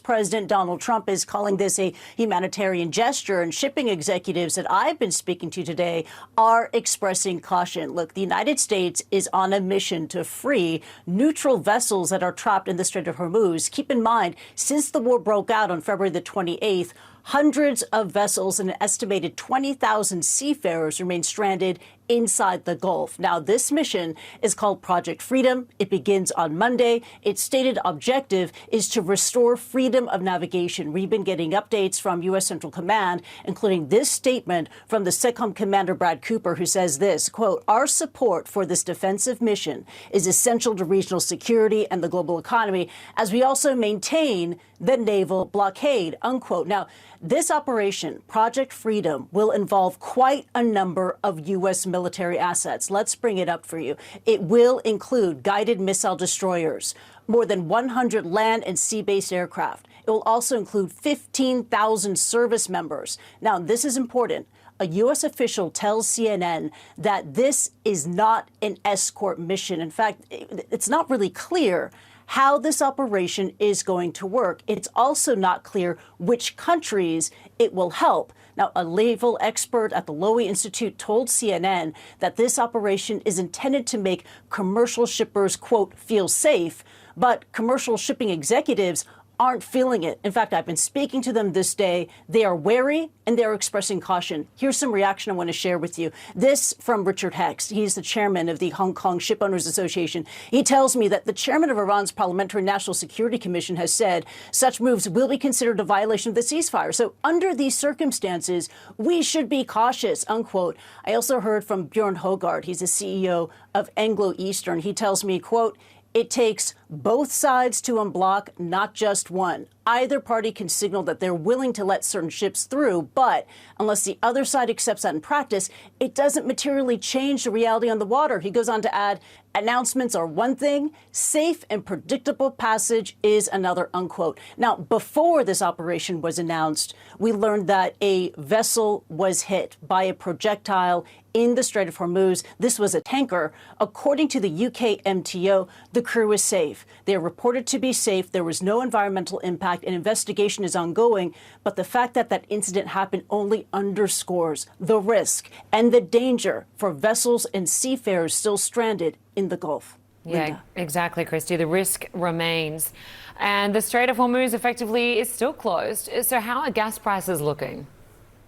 President Donald Trump is calling this a humanitarian gesture, and shipping executives that I've been speaking to today are expressing caution. Look, the United States is on a mission to free neutral vessels that are trapped in the Strait of Hormuz. Keep in mind, since the war broke out on February the 28th, hundreds of vessels and an estimated 20,000 seafarers remain stranded inside the Gulf. Now, this mission is called Project Freedom. It begins on Monday. Its stated objective is to restore freedom of navigation. We've been getting updates from U.S. Central Command, including this statement from the CENTCOM Commander Brad Cooper, who says this, quote, "Our support for this defensive mission is essential to regional security and the global economy, as we also maintain the naval blockade," unquote. Now, this operation, Project Freedom, will involve quite a number of U.S. military assets. Let's bring it up for you. It will include guided missile destroyers, more than 100 land and sea-based aircraft. It will also include 15,000 service members. Now, this is important. A U.S. official tells CNN that this is not an escort mission. In fact, it's not really clear how this operation is going to work. It's also not clear which countries it will help. Now, a naval expert at the Lowy Institute told CNN that this operation is intended to make commercial shippers, quote, feel safe, but commercial shipping executives aren't feeling it. In fact, I've been speaking to them this day. They are wary and they're expressing caution. Here's some reaction I want to share with you. This from Richard Hecht. He's the chairman of the Hong Kong Shipowners Association. He tells me that the chairman of Iran's Parliamentary National Security Commission has said such moves will be considered a violation of the ceasefire. So under these circumstances, we should be cautious, unquote. I also heard from Bjorn Hogard. He's the CEO of Anglo Eastern. He tells me, quote, "It takes both sides to unblock, not just one. Either party can signal that they're willing to let certain ships through, but unless the other side accepts that in practice, it doesn't materially change the reality on the water." He goes on to add, "Announcements are one thing, safe and predictable passage is another," unquote. Now, before this operation was announced, we learned that a vessel was hit by a projectile in the Strait of Hormuz. This was a tanker. According to the UK MTO, the crew is safe. They are reported to be safe. There was no environmental impact. An investigation is ongoing. But the fact that that incident happened only underscores the risk and the danger for vessels and seafarers still stranded in the Gulf. Yeah, Linda. exactly, Kristie. The risk remains. And the Strait of Hormuz effectively is still closed. So how are gas prices looking?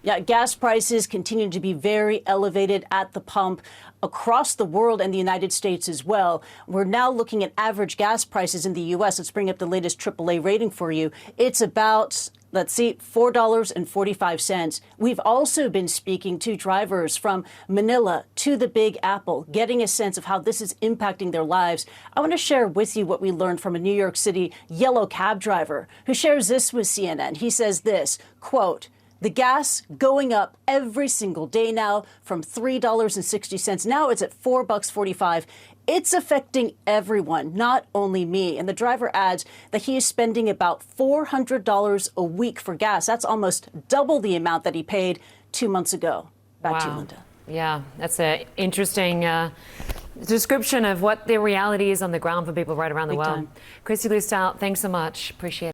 Yeah, gas prices continue to be very elevated at the pump across the world and the United States as well. We're now looking at average gas prices in the U.S. Let's bring up the latest AAA rating for you. It's about, let's see, $4.45. We've also been speaking to drivers from Manila to the Big Apple, getting a sense of how this is impacting their lives. I want to share with you what we learned from a New York City yellow cab driver who shares this with CNN. He says this, quote, "The gas going up every single day now from $3.60. Now it's at $4.45. It's affecting everyone, not only me." And the driver adds that he is spending about $400 a week for gas. That's almost double the amount that he paid 2 months ago. Back to you, Linda. Yeah, that's an interesting description of what the reality is on the ground for people right around the world. Kristie Lu Stout, thanks so much. Appreciate it.